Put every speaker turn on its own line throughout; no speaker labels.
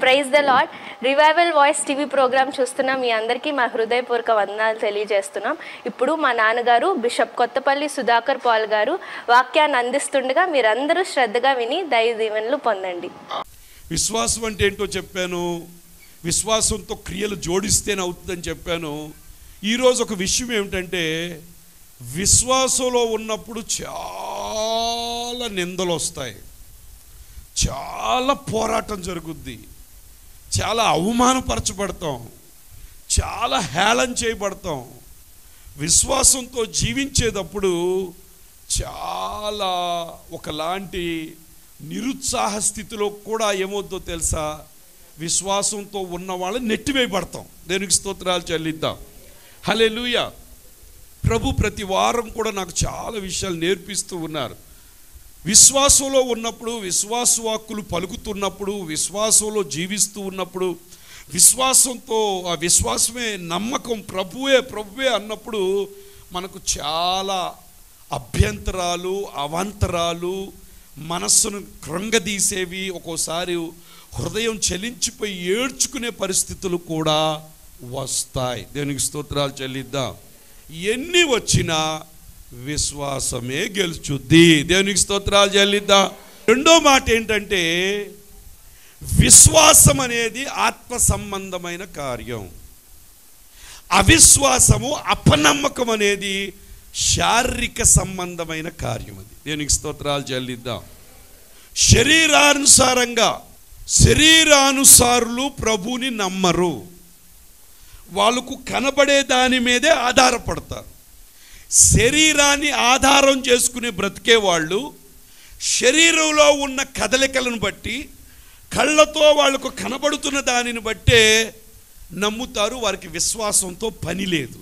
Praise the Lord. Revival voice TV programme చూస్తున్న మీ అందరికీ మా హృదయపూర్వక వందనాలు తెలియజేస్తున్నాం. ఇప్పుడు మా నాన్నగారు బిషప్ కొత్తపల్లి సుధాకర్ పాల్ గారు వాక్యాన్ని అందిస్తుండగా మీరందరూ శ్రద్ధగా విని దైవ దీవెనలు పొందండి.
విశ్వాసం అంటే ఏంటో చెప్పాను, విశ్వాసంతో క్రియలు జోడిస్తేనే అవుతుందని చెప్పాను. ఈరోజు ఒక విషయం ఏమిటంటే, విశ్వాసంలో ఉన్నప్పుడు చాలా నిందలు వస్తాయి, చాలా పోరాటం జరుగుద్ది, చాలా అవమానపరచబడతాం, చాలా హేళన చేయబడతాం. విశ్వాసంతో జీవించేటప్పుడు చాలా ఒకలాంటి నిరుత్సాహ స్థితిలో కూడా ఏమవుద్దో తెలుసా, విశ్వాసంతో ఉన్న వాళ్ళని నెట్టివేయబడతాం. దేవునికి స్తోత్రాలు చెల్లిద్దాం. హల్లెలూయా. ప్రభు ప్రతి వారం కూడా నాకు చాలా విషయాలు నేర్పిస్తూ ఉన్నారు. విశ్వాసంలో ఉన్నప్పుడు, విశ్వాస వాక్కులు పలుకుతున్నప్పుడు, విశ్వాసంలో జీవిస్తూ ఉన్నప్పుడు, విశ్వాసంతో ఆ విశ్వాసమే నమ్మకం, ప్రభువే అన్నప్పుడు మనకు చాలా అభ్యంతరాలు, అవాంతరాలు, మనస్సును కృంగదీసేవి, ఒక్కోసారి హృదయం చలించిపోయి ఏడ్చుకునే పరిస్థితులు కూడా వస్తాయి. దేవునికి స్తోత్రాలు చెల్లిద్దాం. ఎన్ని వచ్చినా విశ్వాసమే గెలుచుద్ది. దేవునికి స్తోత్రాలు చెల్లిద్దాం. రెండో మాట ఏంటంటే, విశ్వాసం అనేది ఆత్మ సంబంధమైన కార్యం, అవిశ్వాసము, అపనమ్మకం అనేది శారీరక సంబంధమైన కార్యం. అది దేవునికి స్తోత్రాలు చెల్లిద్దాం. శరీరానుసారులు ప్రభుని నమ్మరు, వాళ్ళకు కనబడే దాని మీదే ఆధారపడతారు. శరీరాన్ని ఆధారం చేసుకుని బ్రతికే వాళ్ళు శరీరంలో ఉన్న కదలికలను బట్టి, కళ్ళతో వాళ్ళకు కనబడుతున్న దానిని బట్టే నమ్ముతారు. వారికి విశ్వాసంతో పని లేదు.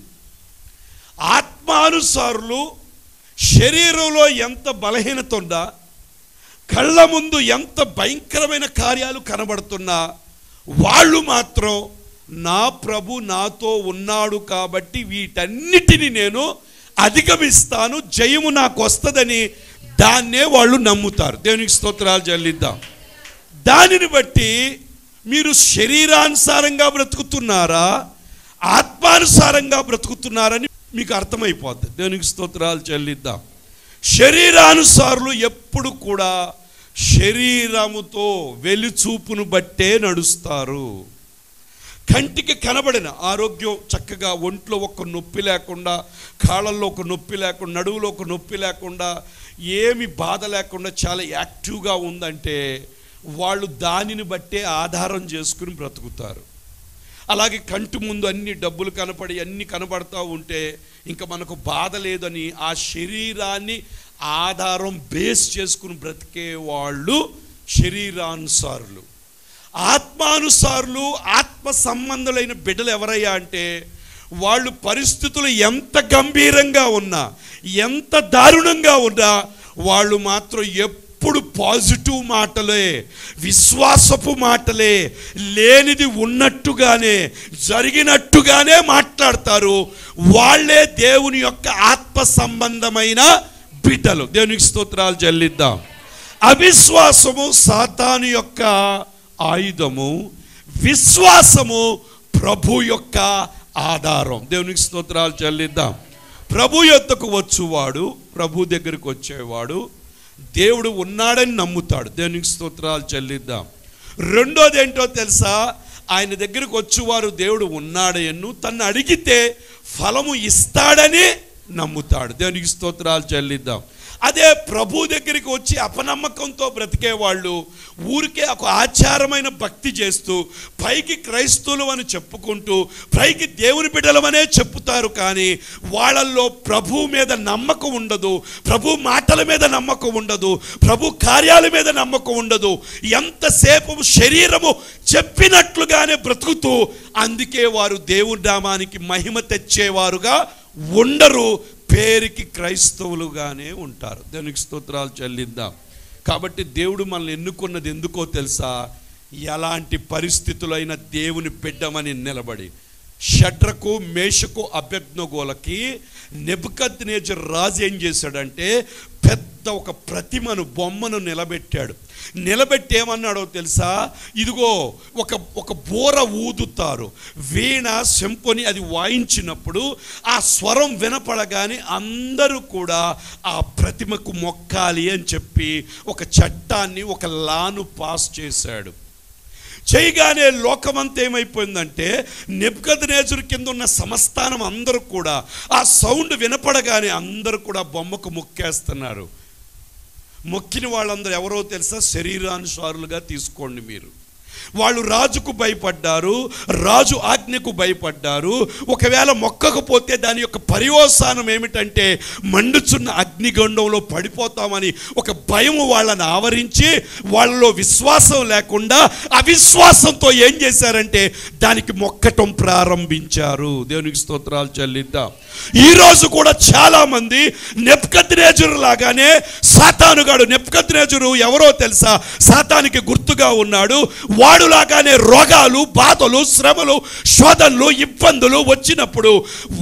ఆత్మానుసారులు శరీరంలో ఎంత బలహీనత ఉందా, కళ్ళ ముందు ఎంత భయంకరమైన కార్యాలు కనబడుతున్నా, వాళ్ళు మాత్రం నా ప్రభు నాతో ఉన్నాడు కాబట్టి వీటన్నిటిని నేను అధిగమిస్తాను, జయము నాకు వస్తుందని దాన్నే వాళ్ళు నమ్ముతారు. దేవునికి స్తోత్రాలు చెల్లిద్దాం. దానిని బట్టి మీరు శరీరానుసారంగా బ్రతుకుతున్నారా, ఆత్మానుసారంగా బ్రతుకుతున్నారని మీకు అర్థమైపోద్ది. దేవునికి స్తోత్రాలు చెల్లిద్దాం. శరీరానుసారులు ఎప్పుడు కూడా శరీరముతో వెలిచూపును బట్టే నడుస్తారు. కంటికి కనబడిన ఆరోగ్యం చక్కగా, ఒంట్లో ఒక నొప్పి లేకుండా, కాళ్ళల్లో ఒక నొప్పి లేకుండా, నడువులో ఒక నొప్పి లేకుండా, ఏమి బాధ లేకుండా చాలా యాక్టివ్గా ఉందంటే వాళ్ళు దానిని బట్టే ఆధారం చేసుకుని బ్రతుకుతారు. అలాగే కంటి ముందు అన్ని డబ్బులు కనపడి అన్ని కనబడతా ఉంటే ఇంకా మనకు బాధ లేదని ఆ శరీరాన్ని ఆధారం బేస్ చేసుకుని బ్రతికే వాళ్ళు శరీరానుసారులు. ఆత్మానుసారులు, ఆత్మ సంబంధులైన బిడ్డలు ఎవరయ్యా అంటే, వాళ్ళు పరిస్థితులు ఎంత గంభీరంగా ఉన్నా, ఎంత దారుణంగా ఉన్నా, వాళ్ళు మాత్రం ఎప్పుడు పాజిటివ్ మాటలే, విశ్వాసపు మాటలే, లేనిది ఉన్నట్టుగానే జరిగినట్టుగానే మాట్లాడతారు. వాళ్ళే దేవుని యొక్క ఆత్మ సంబంధమైన బిడ్డలు. దేవునికి స్తోత్రాలు చెల్లిద్దాం. అవిశ్వాసము సాతాను యొక్క ఆయుధము, విశ్వాసము ప్రభు యొక్క ఆధారం. దేవునికి స్తోత్రాలు చెల్లిద్దాం. ప్రభు యొద్దకు వచ్చేవాడు, ప్రభు దగ్గరికి వచ్చేవాడు దేవుడు ఉన్నాడని నమ్ముతాడు. దేవునికి స్తోత్రాలు చెల్లిద్దాం. రెండోది ఏంటో తెలుసా, ఆయన దగ్గరికి వచ్చేవారు దేవుడు ఉన్నాడని, తన్ను అడిగితే ఫలము ఇస్తాడని నమ్ముతాడు. దేవునికి స్తోత్రాలు చెల్లిద్దాం. అదే ప్రభు దగ్గరికి వచ్చి అపనమ్మకంతో బ్రతికే వాళ్ళు ఊరికే ఒక ఆచారమైన భక్తి చేస్తూ, పైకి క్రైస్తవులు అని చెప్పుకుంటూ, పైకి దేవుని బిడ్డలమనే చెప్పుతారు, కానీ వాళ్ళల్లో ప్రభు మీద నమ్మకం ఉండదు, ప్రభు మాటల మీద నమ్మకం ఉండదు, ప్రభు కార్యాల మీద నమ్మకం ఉండదు. ఎంతసేపు శరీరము చెప్పినట్లుగానే బ్రతుకుతూ, అందుకే వారు దేవుని నామానికి మహిమ తెచ్చేవారుగా ఉండరు, పేరుకి క్రైస్తవులుగానే ఉంటారు. దేవునికి స్తోత్రాలు చెల్లిద్దాం. కాబట్టి దేవుడు మనల్ని ఎన్నుకున్నది ఎందుకో తెలుసా, ఎలాంటి పరిస్థితులైన దేవుని బిడ్డమని నిలబడి, షడ్రకు మేషకు అబేద్నెగోలకి నెబుకద్నెజరు రాజు ఏం చేశాడంటే పెద్ద ఒక ప్రతిమను, బొమ్మను నిలబెట్టి ఏమన్నాడో తెలుసా? ఇదిగో ఒక బోర ఊదుతారు, వీణ సింఫొని అది వాయించినప్పుడు ఆ స్వరం వినపడగానే అందరూ కూడా ఆ ప్రతిమకు మొక్కాలి అని చెప్పి ఒక చట్టాన్ని, ఒక లాను పాస్ చేశాడు. చేయగానే లోకమంతా ఏమైపోయిందంటే నెబుకద్నెజరు కింద ఉన్న సంస్థానం అందరూ కూడా ఆ సౌండ్ వినపడగానే అందరూ కూడా బొమ్మకు మొక్కేస్తున్నారు. మొక్కిన వాళ్ళందరూ ఎవరో తెలుసా? శరీరానుసారులుగా తీసుకోండి మీరు. వాళ్ళు రాజుకు భయపడ్డారు, రాజు ఆజ్ఞకు భయపడ్డారు. ఒకవేళ మొక్కకపోతే దాని యొక్క పర్యవసానం ఏమిటంటే మండుచున్న అగ్నిగుండంలో పడిపోతామని ఒక భయం వాళ్ళని ఆవరించి వాళ్ళలో విశ్వాసం లేకుండా అవిశ్వాసంతో ఏం చేశారంటే దానికి మొక్కటం ప్రారంభించారు. దేవునికి స్తోత్రాలు చెల్లిద్దాం. ఈరోజు కూడా చాలా మంది నెబుకద్నెజరు లాగానే సాతానుగాడు, నెబుకద్నెజరు ఎవరో తెలుసా? సాతానికి గుర్తుగా ఉన్నాడు. వాడులాగానే రోగాలు, బాధలు, శ్రమలు, శోధనలు, ఇబ్బందులు వచ్చినప్పుడు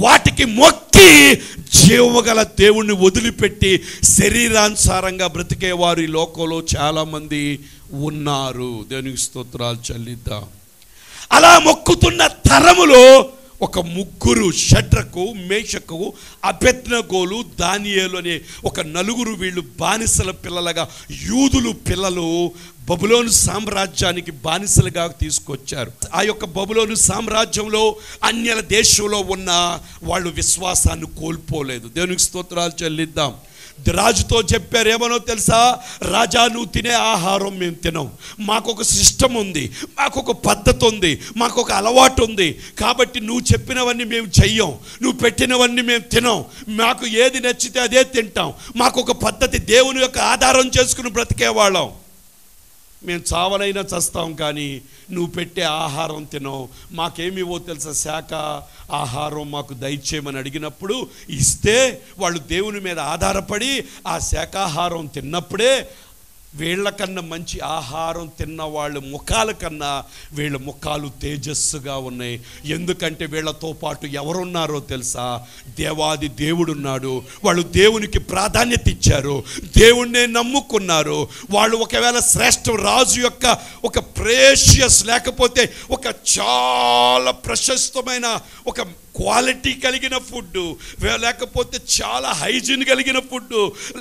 వాటికి మొక్కి జీవగల దేవుణ్ణి వదిలిపెట్టి శరీరానుసారంగా బ్రతికేవారు ఈ లోకంలో చాలామంది ఉన్నారు. దేవునికి స్తోత్రాలు చెల్లిద్దాం. అలా మొక్కుతున్న తరములో ఒక ముగ్గురు, షడ్రకు, మేషకు, అబేద్నెగోలు, దానియేలు అనే ఒక నలుగురు, వీళ్ళు బానిసల పిల్లలుగా, యూదులు పిల్లలు బబులోను సామ్రాజ్యానికి బానిసలుగా తీసుకొచ్చారు. ఆ యొక్క బబులోను సామ్రాజ్యంలో అన్యుల దేశంలో ఉన్న వాళ్ళు విశ్వాసాన్ని కోల్పోలేదు. దేవునికి స్తోత్రాలు చెల్లిద్దాం. రాజుతో చెప్పారు, ఏమనో తెలుసా? రాజా, నువ్వు తినే ఆహారం మేము తినం, మాకు ఒక సిస్టమ్ ఉంది, మాకు ఒక పద్ధతి ఉంది, మాకు ఒక అలవాటు ఉంది, కాబట్టి నువ్వు చెప్పినవన్నీ మేము చెయ్యం, నువ్వు పెట్టినవన్నీ మేము తినం, మాకు ఏది నచ్చితే అదే తింటాం, మాకు ఒక పద్ధతి, దేవుని యొక్క ఆధారం చేసుకుని బ్రతికేవాళ్ళం, మేము చావనైనా చస్తాం కానీ నువ్వు పెట్టే ఆహారం తినవు, మాకేమివో తెలుసా? శాఖ ఆహారం మాకు దయచేయమని అడిగినప్పుడు ఇస్తే వాళ్ళు దేవుని మీద ఆధారపడి ఆ శాఖాహారం తిన్నప్పుడే వీళ్ళకన్నా మంచి ఆహారం తిన్న వాళ్ళ ముఖాల కన్నా వీళ్ళ ముఖాలు తేజస్సుగా ఉన్నాయి. ఎందుకంటే వీళ్ళతో పాటు ఎవరున్నారో తెలుసా? దేవాది దేవుడున్నాడు. వాళ్ళు దేవునికి ప్రాధాన్యత ఇచ్చారు, దేవుణ్ణే నమ్ముకున్నారు. వాళ్ళు ఒకవేళ శ్రేష్ఠ రాజు యొక్క ఒక ప్రేషియస్ లేకపోతే ఒక చాలా ప్రశస్తమైన ఒక క్వాలిటీ కలిగిన ఫుడ్, లేకపోతే చాలా హైజీన్ కలిగిన ఫుడ్,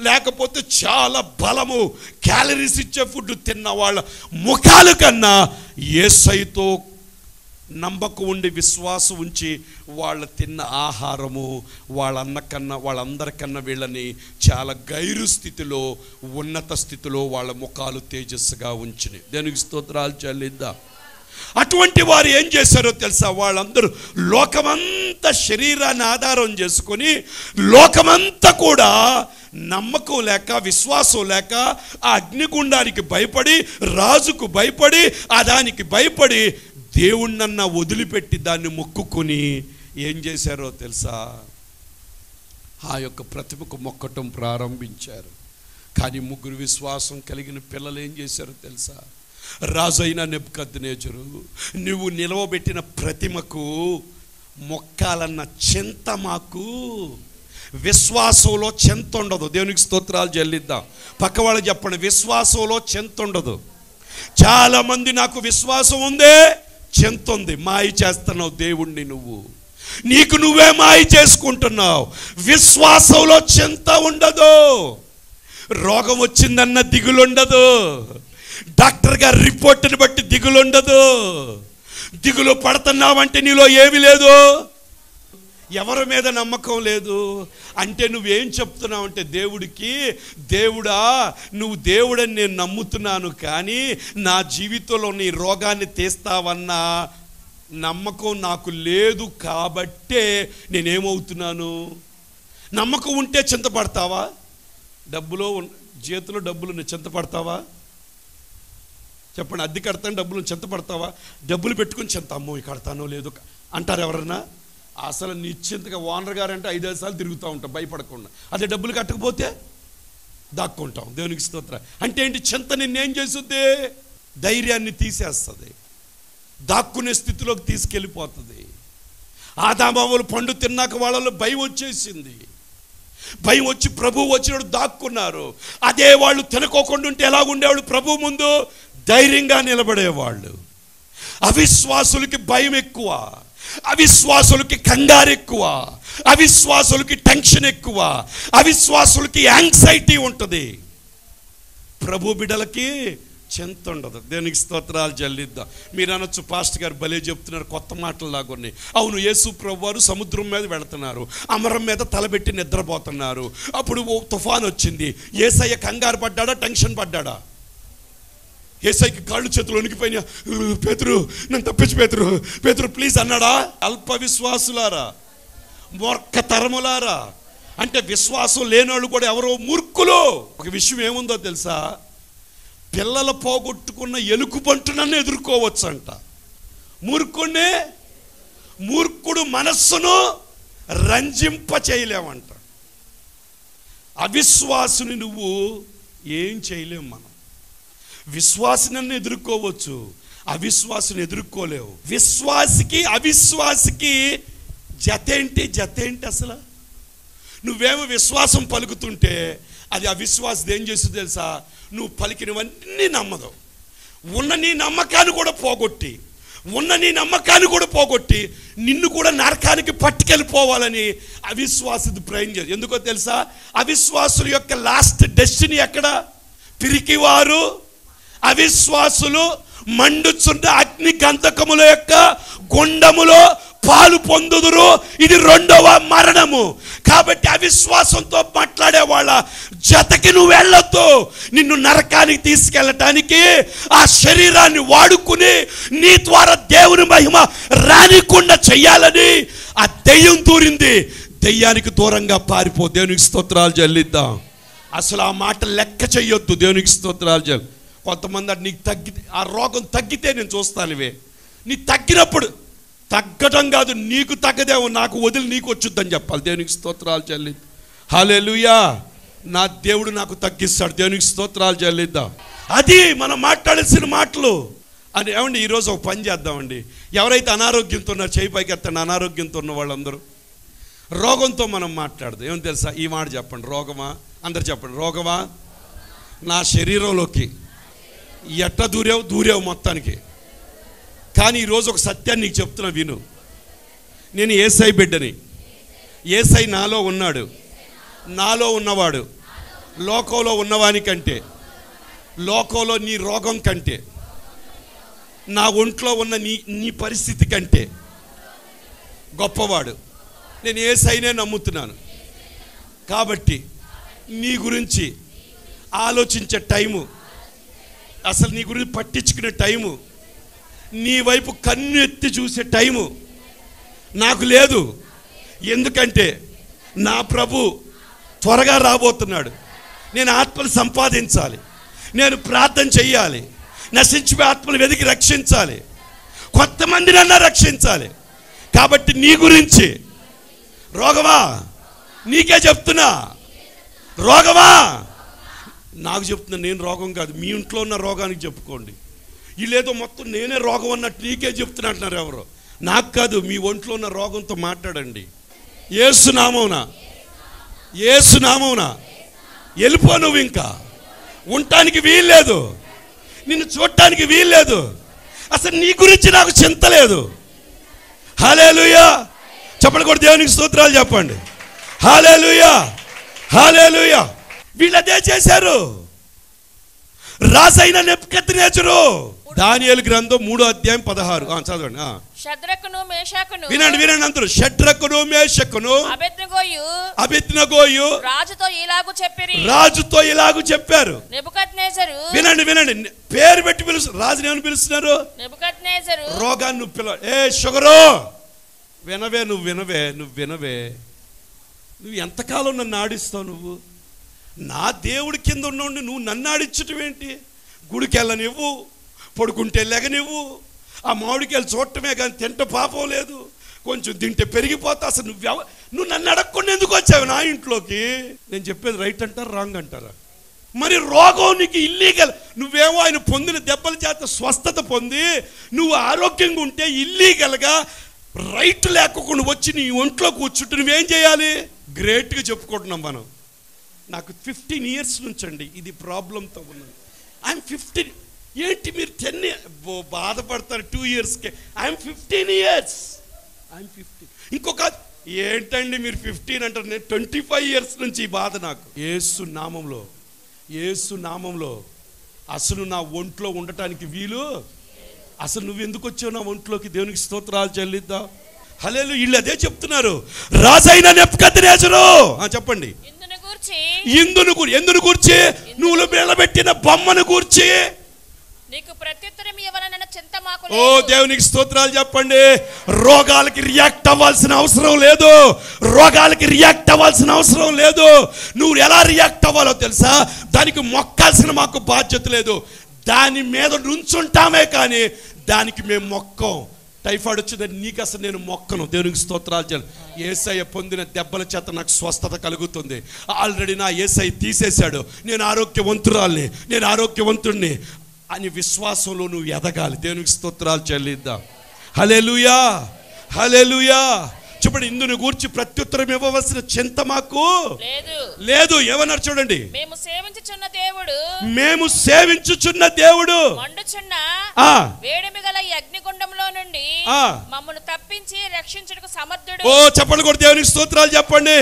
లేకపోతే చాలా బలము, క్యాలరీస్ ఇచ్చే ఫుడ్ తిన్న వాళ్ళ ముఖాల కన్నా యేసయ్యతో నమ్మకం ఉండి విశ్వాసం ఉంచి వాళ్ళ తిన్న ఆహారము వాళ్ళందరికన్నా వీళ్ళని చాలా గైరు స్థితిలో, ఉన్నత స్థితిలో వాళ్ళ ముఖాలు తేజస్సుగా ఉంచినాయి. దేనికి స్తోత్రాలు చెల్లిద్దాం. అటువంటి వారు ఏం చేశారో తెలుసా? వాళ్ళందరూ లోకమంతా శరీరాన్ని ఆధారం చేసుకొని లోకమంతా కూడా నమ్మకం లేక, విశ్వాసం లేక ఆ అగ్నిగుండానికి భయపడి, రాజుకు భయపడి, ఆ దానికి భయపడి దేవుణ్ణన్నా వదిలిపెట్టి దాన్ని మొక్కుకొని ఏం చేశారో తెలుసా? ఆ యొక్క ప్రతిమకు మొక్కటం ప్రారంభించారు. కానీ ముగ్గురు విశ్వాసం కలిగిన పిల్లలు ఏం చేశారో తెలుసా? రాజు అయిన నెబుకద్నెజరు, నువ్వు నిలవబెట్టిన ప్రతిమకు మొక్కాలన్న చింత మాకు, విశ్వాసంలో చింత ఉండదు. దేవునికి స్తోత్రాలు చెల్లిద్దాం. పక్క వాళ్ళకి చెప్పండి, విశ్వాసంలో చింత ఉండదు. చాలామంది నాకు విశ్వాసం ఉందే, చింత ఉంది, మాయ చేస్తున్నావు దేవుణ్ణి, నీకు నువ్వే మాయ చేసుకుంటున్నావు. విశ్వాసంలో చింత ఉండదు. రోగం వచ్చిందన్న దిగులుండదు, డాక్టర్ గారి రిపోర్ట్ని బట్టి దిగులుండదు. దిగులు పడుతున్నావంటే నీలో ఏమీ లేదు, ఎవరి మీద నమ్మకం లేదు అంటే నువ్వేం చెప్తున్నావు అంటే దేవుడికి, దేవుడా నువ్వు దేవుడని నేను నమ్ముతున్నాను కానీ నా జీవితంలో నీ రోగాన్ని తీస్తావన్న నమ్మకం నాకు లేదు కాబట్టే నేనేమవుతున్నాను. నమ్మకం ఉంటే చింతపడతావా? చేతిలో డబ్బులు చింతపడతావా? చెప్పండి, అద్దె కడతాను డబ్బులు చింతపడతావా? డబ్బులు పెట్టుకుని చింత, అమ్మో కడతానో లేదు అంటారు ఎవరన్నా? అసలు నిశ్చింతగా ఓనర్ గారు అంటే 5-5 సార్లు తిరుగుతూ ఉంటాం భయపడకుండా. అదే డబ్బులు కట్టకపోతే దాక్కుంటాం. దేవునికి స్తోత్రం. అంటే ఏంటి? చింత నిన్నేం చేస్తుంది? ధైర్యాన్ని తీసేస్తుంది, దాక్కునే స్థితిలోకి తీసుకెళ్ళిపోతుంది. ఆదామవ్వలు పండు తిన్నాక వాళ్ళలో భయం వచ్చేసింది. భయం వచ్చి ప్రభువు వచ్చినప్పుడు దాక్కున్నారు. అదే వాళ్ళు తినకోకుండా ఉంటే ఎలా ఉండేవాళ్ళు? ప్రభు ముందు ధైర్యంగా నిలబడేవాళ్ళు. అవిశ్వాసులకి భయం ఎక్కువ, అవిశ్వాసులకి కంగారు ఎక్కువ, అవిశ్వాసులకి టెన్షన్ ఎక్కువ, అవిశ్వాసులకి యాంగ్జైటీ ఉంటుంది. ప్రభు బిడ్డలకి చింత ఉండదు. దేనికి స్తోత్రాలు చెల్లిద్దాం. మీరు అనొచ్చు, పాస్టర్ గారు భలే చెప్తున్నారు, కొత్త మాటలు లాగున్నాయి. అవును, యేసు ప్రభు వారు సముద్రం మీద వెళుతున్నారు, అమరం మీద తలబెట్టి నిద్రపోతున్నారు. అప్పుడు తుఫాన్ వచ్చింది. యేసయ్య కంగారు పడ్డాడా, టెన్షన్ పడ్డాడా? యేసయ్యకి కాళ్ళు చేతులు వణికిపోయినా, పేతురు నన్ను తప్పించు, పేతురు పేతురు ప్లీజ్ అన్నాడా? అల్ప విశ్వాసులారా, మూర్ఖ తరములారా. అంటే విశ్వాసం లేనోళ్ళు కూడా ఎవరో మూర్ఖులు. ఒక విషయం ఏముందో తెలుసా? పిల్లలు పోగొట్టుకున్న ఎలుకబంటు నన్ను ఎదుర్కోవచ్చు అంట. మూర్ఖుడు మనస్సును రంజింప చేయలేమంట. అవిశ్వాసుని నువ్వు ఏం చేయలేము. మనం విశ్వాసిని ఎదుర్కోవచ్చు, అవిశ్వాసుని ఎదుర్కోలేవు. విశ్వాసికి అవిశ్వాసికి జతేంటి అసలు? నువ్వేమో విశ్వాసం పలుకుతుంటే అది అవిశ్వాసం ఏం చేస్తుంది తెలుసా? నువ్వు పలికినవన్నీ నమ్మదు. ఉన్న నీ నమ్మకాన్ని పోగొట్టి నిన్ను కూడా నరకానికి పట్టుకెళ్ళిపోవాలని అవిశ్వాసుడు ప్రయత్నం చేస్తుంది. ఎందుకో తెలుసా? అవిశ్వాసుల యొక్క లాస్ట్ డెస్టినీ ఎక్కడ? పిరికివారు అవిశ్వాసులు మండుచున్న అగ్ని గంధకముల యొక్క గుండములో పాలు పొందుదురు. ఇది రెండవ మరణము. కాబట్టి అవిశ్వాసంతో మాట్లాడే వాళ్ళ జతకి నువ్వు వెళ్ళొద్దు. నిన్ను నరకానికి తీసుకెళ్ళటానికి ఆ శరీరాన్ని వాడుకుని నీ ద్వారా దేవుని మహిమ రానికుండా చెయ్యాలని ఆ దెయ్యం దూరింది. దెయ్యానికి దూరంగా పారిపో. దేవునికి స్తోత్రాలు చెల్లిద్దాం. అసలు ఆ మాట లెక్క చెయ్యొద్దు. దేవునికి స్తోత్రాలు చెల్లి. కొంతమంది అంటే నీకు ఆ రోగం తగ్గితే నేను చూస్తానువే. నీ తగ్గినప్పుడు తగ్గటం కాదు, నీకు తగ్గదేమో, నాకు వదిలి నీకు వచ్చుద్దని చెప్పాలి. దేవునికి స్తోత్రాలు చెల్లిద్దాం. హల్లెలూయా. నా దేవుడు నాకు తగ్గిస్తాడు. దేవునికి స్తోత్రాలు చెల్లిద్దాం. అది మనం మాట్లాడాల్సిన మాటలు అని. ఏమండి, ఈరోజు ఒక పని చేద్దామండి. ఎవరైతే అనారోగ్యంతో ఉన్నారో చేయి పైకి ఎత్తండి. అనారోగ్యంతో ఉన్న వాళ్ళందరూ. రోగంతో మనం మాట్లాడదాం. ఏమని తెలుసా? ఈ మాట చెప్పండి. రోగమా? అందరు చెప్పండి. రోగమా, నా శరీరంలోకి ఎట్ట దూరేవు మొత్తానికి. కానీ ఈరోజు ఒక సత్యాన్ని నీకు చెప్తున్నా, విను. నేను యేసయ్య బిడ్డని. యేసయ్య నాలో ఉన్నాడు. నాలో ఉన్నవాడు లోకంలో ఉన్నవాని కంటే, లోకంలో నీ రోగం కంటే, నా ఒంట్లో ఉన్న నీ పరిస్థితి కంటే గొప్పవాడు. నేను యేసయ్యనే నమ్ముతున్నాను. కాబట్టి నీ గురించి ఆలోచించే టైము, అసలు నీ గురించి పట్టించుకునే టైము, నీ వైపు కన్ను ఎత్తి చూసే టైము నాకు లేదు. ఎందుకంటే నా ప్రభు త్వరగా రాబోతున్నాడు. నేను ఆత్మలు సంపాదించాలి, నేను ప్రార్థన చెయ్యాలి, నశించిపోయే ఆత్మలు వెతికి రక్షించాలి, కొంతమందినన్నా రక్షించాలి. కాబట్టి నీ గురించి, రోగమా నీకే చెప్తున్నా, రోగమా నాకు చెప్తున్నా. నేను రోగం కాదు, మీ ఇంట్లో ఉన్న రోగానికి చెప్పుకోండి. వీళ్ళేదో మొత్తం నేనే రోగం అన్నట్టు నీకే చెప్తున్నా అంటున్నారు ఎవరో. నాకు కాదు, మీ ఒంట్లో ఉన్న రోగంతో మాట్లాడండి. యేసునామమున వెళ్ళిపో. నువ్వు ఇంకా ఉండటానికి వీల్లేదు, నిన్ను చూడటానికి వీల్లేదు. అసలు నీ గురించి నాకు చింత లేదు. హల్లెలూయా. చెప్పండి కూడా, దేవునికి స్తోత్రాలు చెప్పండి. హల్లెలూయా, హల్లెలూయా. వీళ్ళు అదే చేశారు. రాజైన నెబుకద్నెజరు. దానియేలు గ్రంథం 3వ అధ్యాయం 16 చదవండి.
షద్రకును మేషకును,
వినండి అందరూ. షద్రకును మేషకును అబేద్నెగోయు
రాజుతో ఇలాగు చెప్పారు.
నెబుకద్నెజరు. వినండి, పేరు పెట్టి పిలుస్తారు. రాజుని ఏమని పిలుస్తున్నారు?
నెబుకద్నెజరు.
రోగాన్ని నువ్వు పిల్ల. ఏ షుగరు, నువ్వు వినవే. నువ్వు ఎంతకాలం నన్ను ఆడిస్తావు? నువ్వు నా దేవుడి కింద ఉన్నోండి నువ్వు నన్ను ఆడించటం ఏంటి? గుడికి వెళ్ళనివ్వు, పడుకుంటే లెగనివ్వు, ఆ మామిడికాయలు చూడటమే కానీ తింటే పాపం లేదు, కొంచెం తింటే పెరిగిపోతా. అసలు నువ్వు నన్ను అడగకుండా ఎందుకు వచ్చావు నా ఇంట్లోకి? నేను చెప్పేది రైట్ అంటారా రాంగ్ అంటారా? మరి రోగం నీకు ఇల్లీగల్. నువ్వేమో ఆయన పొందిన దెబ్బల చేత స్వస్థత పొంది నువ్వు ఆరోగ్యంగా ఉంటే ఇల్లీగల్గా రైట్ లేకుండా వచ్చి నీ ఒంట్లో కూర్చుంటే నువ్వేం చేయాలి? గ్రేట్గా చెప్పుకుంటున్నాం మనం. నాకు 15 years నుంచి అండి ఇది ప్రాబ్లంతో ఉన్నాను. ఐఎమ్ 15. ఏంటి మీరు 10 బాధపడతారు 2 yearsకే? I'm 15 years. ఐఎమ్ 15. ఇంకొక ఏంటండి మీరు 15 అంటారు? నేను 25 years నుంచి ఈ బాధ నాకు. యేసు నామంలో అసలు నా ఒంట్లో ఉండటానికి వీలు. అసలు నువ్వు ఎందుకు వచ్చావు నా ఒంట్లోకి? దేవునికి స్తోత్రాలు చెల్లిద్దాం. హల్లెలూయా. వీళ్ళు అదే చెప్తున్నారు. రాజైన నెబుకద్నెజరు చెప్పండి. ఎందును గూర్చి? నువ్వు నిలబెట్టిన బొమ్మను గూర్చి
నీకు ప్రత్యుత్తరం ఇవ్వాలన్న చింత మాకు
లేదు. ఓ దేవునికి స్తోత్రాలు చెప్పండి. రోగాలకి రియాక్ట్ అవ్వాల్సిన అవసరం లేదు. నువ్వు ఎలా రియాక్ట్ అవ్వాలో తెలుసా? దానికి మొక్కాల్సిన మాకు బాధ్యత లేదు. దాని మీద నుంచుంటామే కానీ దానికి మేము మొక్కం. టైఫాయిడ్ వచ్చిందని నీకు అసలు నేను మొక్కను. దేవునికి స్తోత్రాలు చేయాలి. యేసయ్య పొందిన దెబ్బల చేత నాకు స్వస్థత కలుగుతుంది. ఆల్రెడీ నా యేసయ్య తీసేశాడు. నేను ఆరోగ్యవంతుడిని అని విశ్వాసంలో నువ్వు ఎదగాలి. దేవునికి స్తోత్రాలు చెల్లిద్దాం. హల్లెలూయా. చెప్పండి. ఇందును గూర్చి ప్రత్యుత్తరం ఇవ్వవలసిన చింత మాకు లేదు. ఏమన్నారు చూడండి.
మేము
సేవించుచున్న దేవుడు
మండుచున్న వేడిమి గల ఈ అగ్నిగుండంలో నుండి మమ్మల్ని తప్పించి రక్షించుటకు సమర్థుడు.
ఓ చెప్పండి కూడా దేవునికి స్తోత్రాలు చెప్పండి.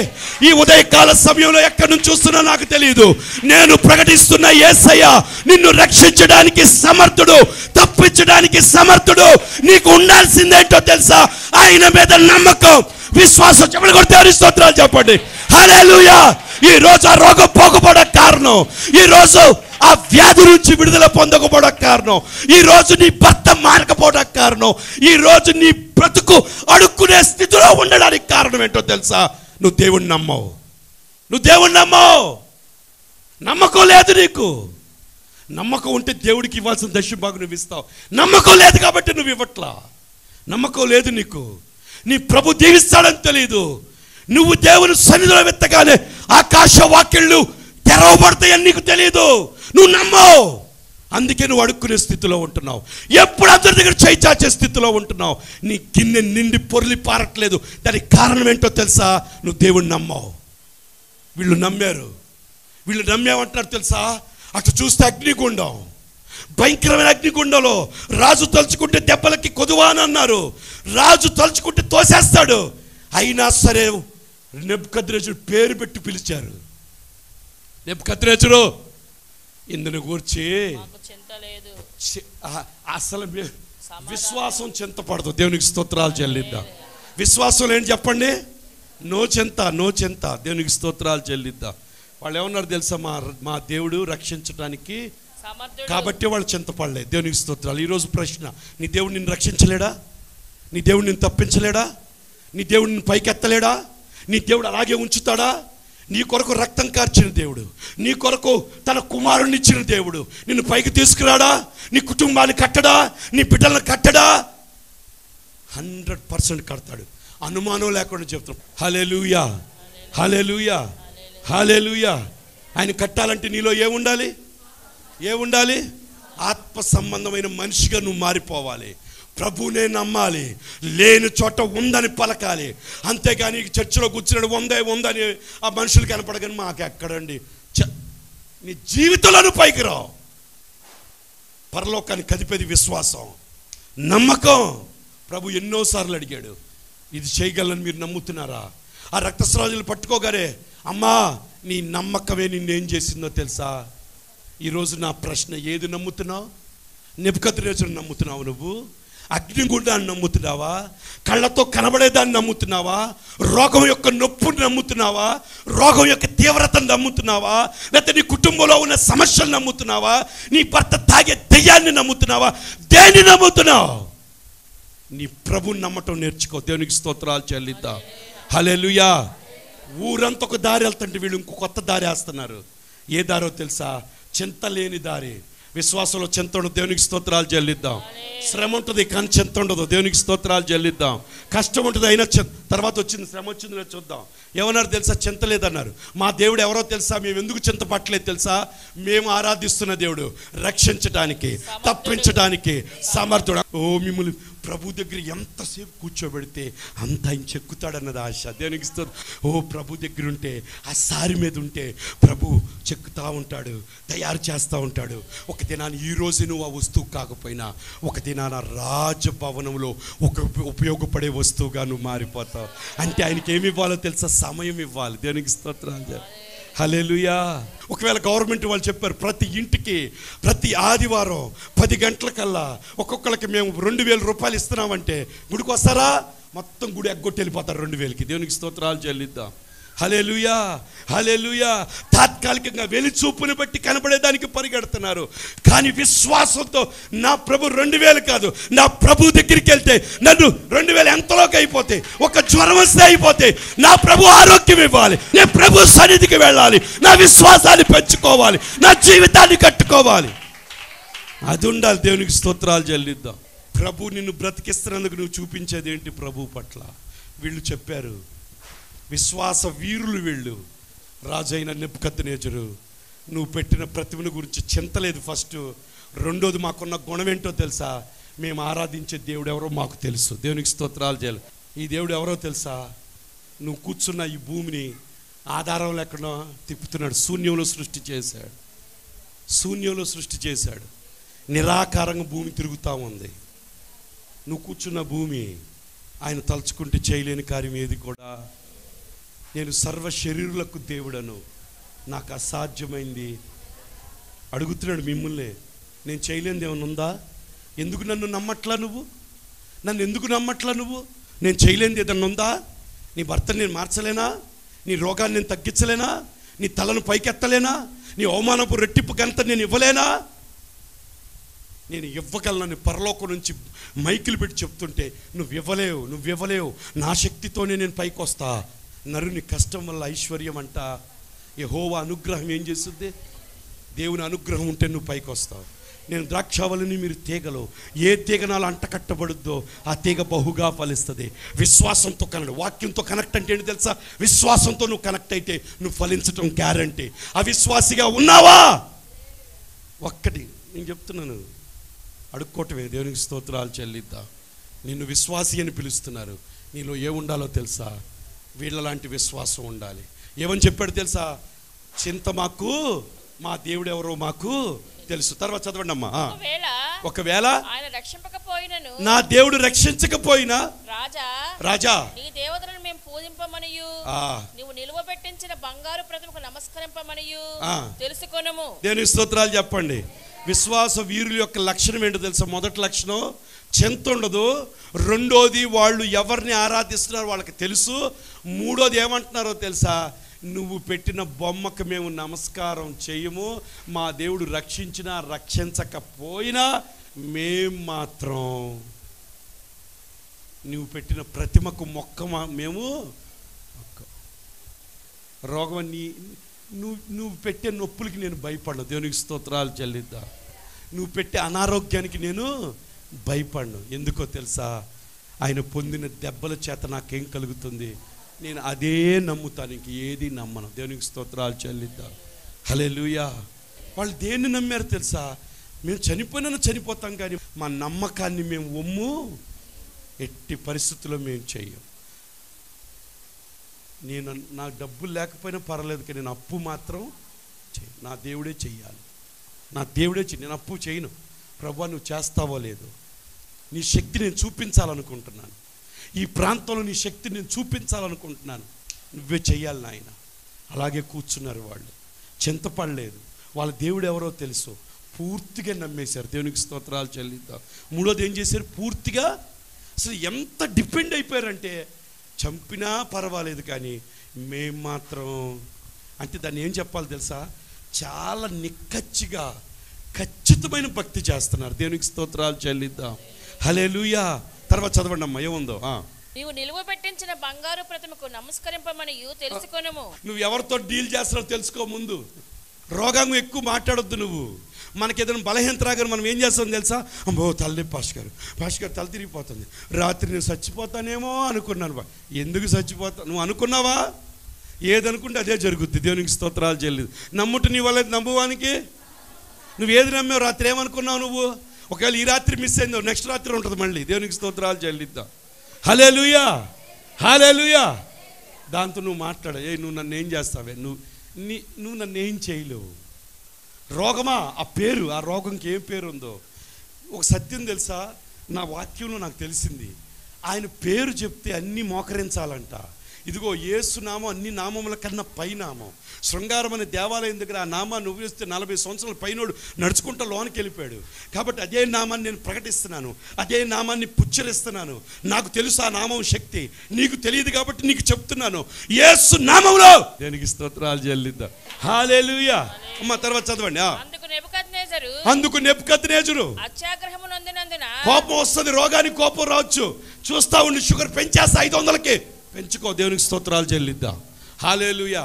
ఈ ఉదయకాల సమయంలో ఎక్కడి నుంచి చూస్తున్నా నాకు తెలియదు. నేను ప్రకటిస్తున్న యేసయ్య నిన్ను రక్షించడానికి సమర్థుడు, తప్పించడానికి సమర్థుడు. నీకు ఉండాల్సిందేంటో తెలుసా? ఆయన మీద నమ్మకం, విశ్వాసం. చెప్పండి కూడా దేవునికి స్తోత్రాలు చెప్పండి. హల్లెలూయా. ఈ రోజు ఆ రోగం పోకపోవడం కారణం, ఈ రోజు ఆ వ్యాధి నుంచి విడుదల పొందకపోవడం కారణం, ఈ రోజు నీ భర్త మారకపోవడం కారణం, ఈ రోజు నీ బ్రతుకు అడుక్కునే స్థితిలో ఉండడానికి కారణం ఏంటో తెలుసా? నువ్వు దేవుణ్ణి నమ్మవు. నమ్మకం లేదు నీకు. నమ్మకం ఉంటే దేవుడికి ఇవ్వాల్సిన దశభాగం నువ్వు ఇస్తావు. నమ్మకం లేదు కాబట్టి నువ్వు ఇవ్వట్లా. నమ్మకం లేదు నీకు. నీ ప్రభు దీవిస్తాడని తెలియదు. నువ్వు దేవుని సన్నిధిలో వెత్తగానే ఆకాశ వాకిళ్ళు తెరవబడతాయని నీకు తెలియదు. నువ్వు నమ్మవు. అందుకే నువ్వు అడుక్కునే స్థితిలో ఉంటున్నావు. ఎప్పుడు అందరి దగ్గర చేయి చాచే స్థితిలో ఉంటున్నావు. నీ గిన్నె నిండి పొర్లి పారట్లేదు. దానికి కారణం ఏంటో తెలుసా? నువ్వు దేవుణ్ణి నమ్మవు. వీళ్ళు నమ్మేమంటున్నారు తెలుసా? అటు చూస్తే అగ్నిగుండం, భయంకరమైన అగ్నిగుండంలో రాజు తలుచుకుంటే దెబ్బలకి కొదువా అని అన్నారు. రాజు తలుచుకుంటే తోసేస్తాడు. అయినా సరే నెబుకద్నెజరు పేరు పెట్టి పిలిచారు. నెబుకద్నెజరు ఇందుని గూర్చి అసలు విశ్వాసం చింతపడదు. దేవునికి స్తోత్రాలు చెల్లిద్దాం. విశ్వాసం ఏంటి చెప్పండి? నో చింత. దేవునికి స్తోత్రాలు చెల్లిద్దాం. వాళ్ళు ఏమన్నారు తెలుసా? మా దేవుడు రక్షించడానికి కాబట్టి వాళ్ళు చింతపడలేదు. దేవునికి స్తోత్రాలు. ఈరోజు ప్రశ్న, నీ దేవుడు నిన్ను రక్షించలేడా? నీ దేవుడు నిన్ను తప్పించలేడా? నీ దేవుడు నిన్ను పైకెత్తలేడా? నీ దేవుడు అలాగే ఉంచుతాడా? నీ కొరకు రక్తం కార్చిన దేవుడు, నీ కొరకు తన కుమారుని ఇచ్చిన దేవుడు నిన్ను పైకి తీసుకురాడా? నీ కుటుంబాన్ని కట్టడా? నీ బిడ్డలను కట్టడా? 100% కడతాడు. అనుమానం లేకుండా చెప్తాం. హల్లెలూయా. ఆయన కట్టాలంటే నీలో ఏముండాలి? ఆత్మ సంబంధమైన మనిషిగా నువ్వు మారిపోవాలి. ప్రభువునే నమ్మాలి. లేని చోట ఉందని పలకాలి. అంతేగాని చర్చిలో కూర్చున్నాడు ఉందని ఆ మనుషులు కనపడగాని మాకు ఎక్కడండి. నీ జీవితంలో పైకి రావు. పరలోకాన్ని కదిపేది విశ్వాసం, నమ్మకం. ప్రభు ఎన్నోసార్లు అడిగాడు, ఇది చేయగలను మీరు నమ్ముతున్నారా? ఆ రక్తస్రాజులు పట్టుకోగానే, అమ్మా నీ నమ్మకమే నిన్నేం చేసిందో తెలుసా? ఈరోజు నా ప్రశ్న, ఏది నమ్ముతున్నావు? నెబుకద్నెజరుని నమ్ముతున్నావు? నువ్వు అగ్నిగుండాన్ని నమ్ముతున్నావా? కళ్ళతో కనబడేదాన్ని నమ్ముతున్నావా? రోగం యొక్క నొప్పుని నమ్ముతున్నావా? రోగం యొక్క తీవ్రతను నమ్ముతున్నావా? లేకపోతే నీ కుటుంబంలో ఉన్న సమస్యలు నమ్ముతున్నావా? నీ భర్త తాగే దెయ్యాన్ని నమ్ముతున్నావా? దేన్ని నమ్ముతున్నావు? నీ ప్రభుని నమ్మటం నేర్చుకో. దేవునికి స్తోత్రాలు చెల్లిద్దాం. హల్లెలూయా. ఊరంతా ఒక దారి వెళ్తుంటే వీళ్ళు ఇంకో కొత్త దారి వేస్తున్నారు. ఏ దారో తెలుసా? చింత లేని దారి. విశ్వాసంలో చింత ఉండదు. దేవునికి స్తోత్రాలు చెల్లిద్దాం. శ్రమ ఉంటుంది కానీ చింత ఉండదు. దేవునికి స్తోత్రాలు చెల్లిద్దాం. కష్టం ఉంటుంది అయినా తర్వాత వచ్చింది, శ్రమ వచ్చింది చూద్దాం. ఏమన్నారు తెలుసా? చింత లేదన్నారు. మా దేవుడు ఎవరో తెలుసా? మేము ఎందుకు చింత పట్టలేదు తెలుసా? మేము ఆరాధిస్తున్న దేవుడు రక్షించడానికి, తప్పించడానికి సమర్థుడు. ఓ మిమ్మల్ని ప్రభు దగ్గర ఎంతసేపు కూర్చోబెడితే అంత ఆయన చెక్కుతాడన్నది ఆశ. దేవునికి స్తోత్రం. ఓ ప్రభు దగ్గర ఉంటే, ఆ సారి మీద ఉంటే ప్రభు చెక్కుతూ ఉంటాడు, తయారు చేస్తూ ఉంటాడు. ఒక దినాన్ని ఈరోజు నువ్వు ఆ వస్తువు కాకపోయినా ఒక దినాన రాజభవనంలో ఒక ఉపయోగపడే వస్తువుగా నువ్వు మారిపోతావు. అంటే ఆయనకి ఏమి ఇవ్వాలో తెలుసా? సమయం ఇవ్వాలి. దేవునికి స్తోత్రాలు. హల్లెలూయా. ఒకవేళ గవర్నమెంట్ వాళ్ళు చెప్పారు ప్రతి ఇంటికి ప్రతి ఆదివారం 10 గంటలకల్లా ఒక్కొక్కరికి మేము 2000 రూపాయలు ఇస్తున్నామంటే గుడికి వస్తారా? మొత్తం గుడి ఎగ్గొట్టి వెళ్ళిపోతారు 2000కి. దేవునికి స్తోత్రాలు చెల్లిద్దాం. హల్లెలూయా, హల్లెలూయా. తాత్కాలికంగా వెలిచూపుని బట్టి కనబడేదానికి పరిగెడుతున్నారు. కానీ విశ్వాసంతో నా ప్రభు 2000 కాదు, నా ప్రభు దగ్గరికి వెళ్తే నన్ను 2000 ఎంతలోకి అయిపోతే, ఒక జ్వరం వస్తే అయిపోతే, నా ప్రభు ఆరోగ్యం ఇవ్వాలి, నేను ప్రభు సన్నిధికి వెళ్ళాలి, నా విశ్వాసాన్ని పెంచుకోవాలి, నా జీవితాన్ని కట్టుకోవాలి. అది ఉండాలి. దేవునికి స్తోత్రాలు చెల్లిద్దాం. ప్రభు నిన్ను బ్రతికిస్తున్నందుకు నువ్వు చూపించేది ఏంటి ప్రభు పట్ల? వీళ్ళు చెప్పారు, విశ్వాస వీరులు వీళ్ళు. రాజైన నెబుకద్నెజరు, నువ్వు పెట్టిన ప్రతిమను గురించి చింతలేదు ఫస్ట్. రెండోది, మాకున్న గుణం ఏంటో తెలుసా? మేము ఆరాధించే దేవుడు ఎవరో మాకు తెలుసు. దేవునికి స్తోత్రాలు చేయాలి. ఈ దేవుడు ఎవరో తెలుసా? నువ్వు కూర్చున్న ఈ భూమిని ఆధారం లేకుండా తిప్పుతున్నాడు. శూన్యంలో సృష్టి చేశాడు, శూన్యంలో సృష్టి చేశాడు. నిరాకారంగా భూమి తిరుగుతూ ఉంది. నువ్వు కూర్చున్న భూమి ఆయన తలుచుకుంటే చేయలేని కార్యం ఏది కూడా. నేను సర్వ శరీరులకు దేవుడను, నాకు అసాధ్యమైంది. అడుగుతున్నాడు మిమ్మల్ని, నేను చేయలేనిది ఏమైనా ఉందా? ఎందుకు నన్ను నమ్మట్లా నువ్వు? నన్ను ఎందుకు నమ్మట్లా నువ్వు? నేను చేయలేనిది ఏదన్నా ఉందా? నీ భర్తను నేను మార్చలేనా? నీ రోగాన్ని నేను తగ్గించలేనా? నీ తలను పైకెత్తలేనా? నీ అవమానపు రెట్టింపు ఘనత నేను ఇవ్వలేనా? నేను ఇవ్వగలను. పరలోకం నుంచి మైకులు పెట్టి చెప్తుంటే నువ్వు ఇవ్వలేవు, నా శక్తితోనే నేను పైకి వస్తా. నరుని కష్టం వల్ల ఐశ్వర్యం అంట. యెహోవా అనుగ్రహం ఏం చేస్తుంది? దేవుని అనుగ్రహం ఉంటే నువ్వు పైకి వస్తావు. నేను ద్రాక్షావళిని, మీరు తీగలు. ఏ తీగ నాలో అంట కట్టబడుద్దో ఆ తీగ బహుగా ఫలిస్తుంది. విశ్వాసంతో కనెక్ట్. వాక్యంతో కనెక్ట్ అంటే ఏంటి తెలుసా? విశ్వాసంతో నువ్వు కనెక్ట్ అయితే నువ్వు ఫలించటం గ్యారంటీ. అవిశ్వాసిగా ఉన్నావా? ఒక్కటి నేను చెప్తున్నాను, అడుక్కోవటమే. దేవునికి స్తోత్రాలు చెల్లిద్దాం. నిన్ను విశ్వాసి అని పిలుస్తున్నారు. నీలో ఏ ఉండాలో తెలుసా? వీళ్ళలాంటి విశ్వాసం ఉండాలి. ఏమని చెప్పాడు తెలుసా? చింత మాకు, మా దేవుడు ఎవరో మాకు తెలుసు. తర్వాత చదవండి అమ్మా. ఒకవేళ
ఆయన రక్షింపకపోయినను,
నా దేవుడు రక్షించకపోయినా, రాజా
నీ దేవతలను మేము పూజింపమనియు, నీవు నిలువ పెట్టించిన బంగారు ప్రతిమకు నమస్కరింపమనియు తెలుసుకొనుము.
దేవుని స్తోత్రాలు చెప్పండి. విశ్వాస వీరుల యొక్క లక్షణం ఏంటో తెలుసా? మొదటి లక్షణం చింత ఉండదు. రెండోది, వాళ్ళు ఎవరిని ఆరాధిస్తున్నారో వాళ్ళకి తెలుసు. మూడోది ఏమంటున్నారో తెలుసా? నువ్వు పెట్టిన బొమ్మకు మేము నమస్కారం చేయము. మా దేవుడు రక్షించినా రక్షించకపోయినా మేం మాత్రం నువ్వు పెట్టిన ప్రతిమకు మేము రోగం నువ్వు పెట్టే నొప్పులకి నేను భయపడను. దేవునికి స్తోత్రాలు చెల్లిద్దాం. నువ్వు పెట్టే అనారోగ్యానికి నేను భయపడను. ఎందుకో తెలుసా? ఆయన పొందిన దెబ్బల చేత నాకేం కలుగుతుంది, నేను అదే నమ్ముతాను, ఇంక ఏది నమ్మను. దేవునికి స్తోత్రాలు చెల్లిద్దాం. హల్లెలూయా. వాళ్ళు దేన్ని నమ్మారు తెలుసా? మేము చనిపోయినా చనిపోతాం, కానీ మా నమ్మకాన్ని మేము ఎట్టి పరిస్థితుల్లో మేము చెయ్యం. నాకు డబ్బులు లేకపోయినా పర్వాలేదు, కానీ నేను అప్పు మాత్రం చేయను. నా దేవుడే చెయ్యాలి, నా దేవుడే చెయ్యి. నేను అప్పు చేయను. ప్రభువా నువ్వు చేస్తావో లేదో, నీ శక్తి నేను చూపించాలనుకుంటున్నాను. ఈ ప్రాంతంలో నీ శక్తి నేను చూపించాలనుకుంటున్నాను. నువ్వే చెయ్యాలి నాయన. అలాగే కూర్చున్నారు వాళ్ళు, చింతపడలేదు. వాళ్ళ దేవుడు ఎవరో తెలుసు, పూర్తిగా నమ్మేశారు. దేవునికి స్తోత్రాలు చెల్లిద్దాం. మూడోది ఏం చేశారు? పూర్తిగా అసలు ఎంత డిపెండ్ అయిపోయారంటే, చంపినా పర్వాలేదు కానీ మేము మాత్రం, అంటే దాన్ని ఏం చెప్పాలి తెలుసా? చాలా నిక్కచ్చిగా ఖచ్చితమైన భక్తి చేస్తున్నారు. దేవునికి స్తోత్రాలు చెల్లిద్దాం. హల్లెలూయా. తర్వాత చదవండి అమ్మా, ఏముందో.
నీవు నిలువ పెట్టించిన బంగారు ప్రతిమకు నమస్కరింపమని తెలుసుకొనుము.
నువ్వు ఎవరితో డీల్ చేస్తున్నావు తెలుసుకో ముందు. రోగం ఎక్కువ మాట్లాడొద్దు నువ్వు. మనకి ఏదైనా బలహీనత రాగానే మనం ఏం చేస్తాం తెలుసా? అమ్మో తల్లి పాష్ గారు తల తిరిగిపోతుంది, రాత్రి నేను చచ్చిపోతానేమో అనుకున్నాను. ఎందుకు చచ్చిపోతా? నువ్వు అనుకున్నావా? ఏదనుకుంటే అదే జరుగుద్ది. దేవునికి స్తోత్రాలు చెల్లిదు. నమ్ముట నీ వల్ల నమ్మువానికి. నువ్వు ఏది నమ్మావు? రాత్రి ఏమనుకున్నావు? నువ్వు ఒకవేళ ఈ రాత్రి మిస్ అయిందో నెక్స్ట్ రాత్రి ఉంటుంది మళ్ళీ. దేవునికి స్తోత్రాలు చెల్లిద్దాం. హల్లెలూయా, హల్లెలూయా. దాంతో నువ్వు మాట్లాడ, నువ్వు నన్ను ఏం చేస్తావే, నువ్వు నన్ను ఏం చేయలేవు. రోగమా, ఆ పేరు, ఆ రోగంకి ఏం పేరు ఉందో. ఒక సత్యం తెలుసా, నా వాక్యంలో నాకు తెలిసింది, ఆయన పేరు చెప్తే అన్నీ మోకరించాలంట. ఇదిగో యేసు నామం అన్ని నామముల కన్నా పైనామం. శృంగారం అనే దేవాలయం దగ్గర ఆ నామాన్ని ఉపయోగిస్తే 40 సంవత్సరాల పైనోడు నడుచుకుంటూ లోనికి వెళ్ళిపోయాడు. కాబట్టి అదే నామాన్ని నేను ప్రకటిస్తున్నాను, అదే నామాన్ని పుచ్చరిస్తున్నాను. నాకు తెలుసు ఆ నామం శక్తి, నీకు తెలియదు కాబట్టి నీకు చెప్తున్నాను. యేసు నామములో దేనికి స్తోత్రాలు చెల్లిద్దాం. హల్లెలూయా. అమ్మ తర్వాత చదవండి. అందుకు నెబుకద్నెజరు కోపం వస్తుంది, రోగానికి కోపం రావచ్చు. చూస్తా ఉండి షుగర్ పెంచేస్తా 500కి పెంచుకో. దేవునికి స్తోత్రాలు చెల్లిద్దాం. హల్లెలూయా.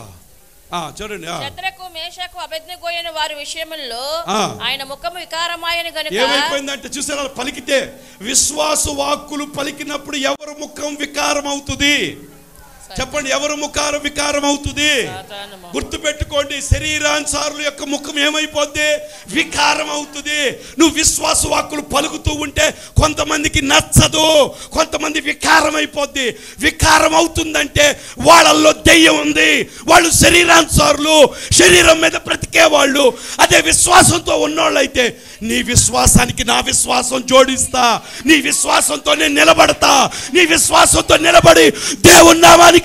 చూడండి,
శద్రకు మేషకు అబేద్నెగో అయిన వారి విషయములో ఆయన ముఖము వికారమాయని గనుక
ఏమైపోయిందంటే చూసారా, పలికితే విశ్వాస వాక్కులు పలికినప్పుడు ఎవరు ముఖం వికారం అవుతుంది చెప్పండి? ఎవరు ముఖం వికారం అవుతుంది? గుర్తు పెట్టుకోండి, శరీరానుసారుల యొక్క ముఖం ఏమైపోద్ది? వికారం అవుతుంది. నువ్వు విశ్వాస వాక్కులు పలుకుతూ ఉంటే కొంతమందికి నచ్చదు, కొంతమంది వికారం అయిపోద్ది. వికారం అవుతుందంటే వాళ్ళల్లో దెయ్యం ఉంది, వాళ్ళు శరీరానుసారులు, శరీరం మీద బ్రతికే వాళ్ళు. అదే విశ్వాసంతో ఉన్నోళ్ళు అయితే నీ విశ్వాసానికి నా విశ్వాసం జోడిస్తా, నీ విశ్వాసంతో నేను నిలబడతా, నీ విశ్వాసంతో నిలబడి దేవుని నామానికి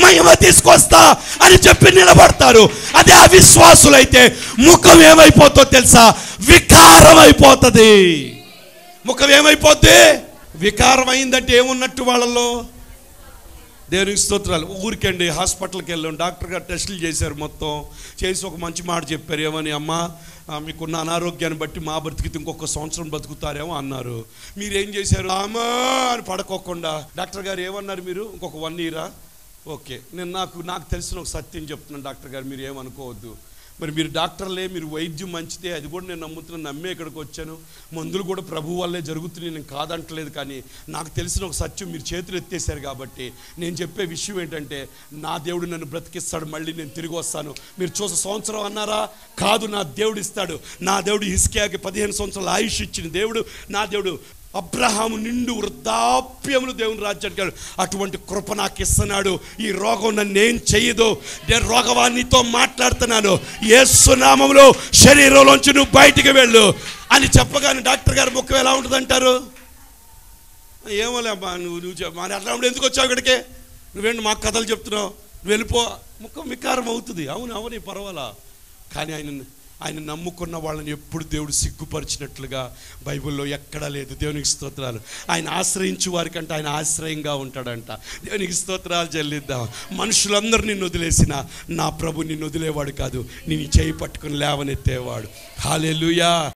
మహిమ తీసుకొస్తా అని చెప్పి నిలబడతారు. అదే అవిశ్వాసులైతే ముఖం ఏమైపోతుందో తెలుసా? వికారం అయిపోతుంది. ముఖం ఏమైపోద్ది? వికారం అయిందంటే ఏమున్నట్టు వాళ్ళలో? దేవునికి స్తోత్రాలు. ఊరికండి హాస్పిటల్కి వెళ్ళాం, డాక్టర్ గారు టెస్టులు చేశారు, మొత్తం చేసి ఒక మంచి మాట చెప్పారు. ఏమని? అమ్మా, మీకున్న అనారోగ్యాన్ని బట్టి మా బ్రతికితే ఇంకొక సంవత్సరం బ్రతుకుతారేమో అన్నారు. మీరేం చేశారు? అమ్మా అని పడుకోకుండా డాక్టర్ గారు ఏమన్నారు? మీరు ఇంకొక 1 ఇయరా? ఓకే, నేను నాకు తెలిసిన ఒక సత్యం చెప్తున్నాను డాక్టర్ గారు, మీరు ఏమనుకోవద్దు. మరి మీరు డాక్టర్లే, మీరు వైద్యం మంచిదే, అది కూడా నేను నమ్ముతున్నాను, నమ్మే ఇక్కడికి వచ్చాను. మందులు కూడా ప్రభు వల్లే జరుగుతున్నాయి, నేను కాదంటలేదు. కానీ నాకు తెలిసిన ఒక సత్యం మీరు చేతులు ఎత్తేసారు కాబట్టి నేను చెప్పే విషయం ఏంటంటే, నా దేవుడు నన్ను బ్రతికిస్తాడు, మళ్ళీ నేను తిరిగి వస్తాను. మీరు చూసే సంవత్సరం అన్నారా? కాదు, నా దేవుడు ఇస్తాడు. నా దేవుడు హిజ్కియాకి 15 సంవత్సరాల ఆయుష్ ఇచ్చిన దేవుడు నా దేవుడు. అబ్రహాము నిండు వృద్ధాప్యములు దేవుని రాజ్యానికి, అటువంటి కృప నాకు ఇస్తున్నాడు. ఈ రోగం నన్ను ఏం చెయ్యదు. నేను రోగవాణితో మాట్లాడుతున్నాను, యేసు నామములో శరీరంలోంచి నువ్వు బయటికి వెళ్ళు అని చెప్పగానే డాక్టర్ గారు ముఖం ఎలా ఉంటుంది అంటారు? ఏమోలే అమ్మా, నువ్వు మరి అట్లా ఎందుకు వచ్చావు ఇక్కడికే? నువ్వేంటి మాకు కథలు చెప్తున్నావు, నువ్వు వెళ్ళిపో. ముఖం వికారం అవుతుంది. అవును పర్వాలా. కానీ ఆయన నమ్ముకున్న వాళ్ళని ఎప్పుడు దేవుడు సిగ్గుపరిచినట్లుగా బైబిల్లో ఎక్కడా లేదు. దేవునికి స్తోత్రాలు. ఆయన ఆశ్రయించు వారికంటే ఆయన ఆశ్రయంగా ఉంటాడంట. దేవునికి స్తోత్రాలు చెల్లిద్దాం. మనుషులందరూ నిన్ను వదిలేసిన నా ప్రభు నిన్ను వదిలేవాడు కాదు, నిన్ను చేయి పట్టుకుని లేవనెత్తేవాడు. హల్లెలూయా.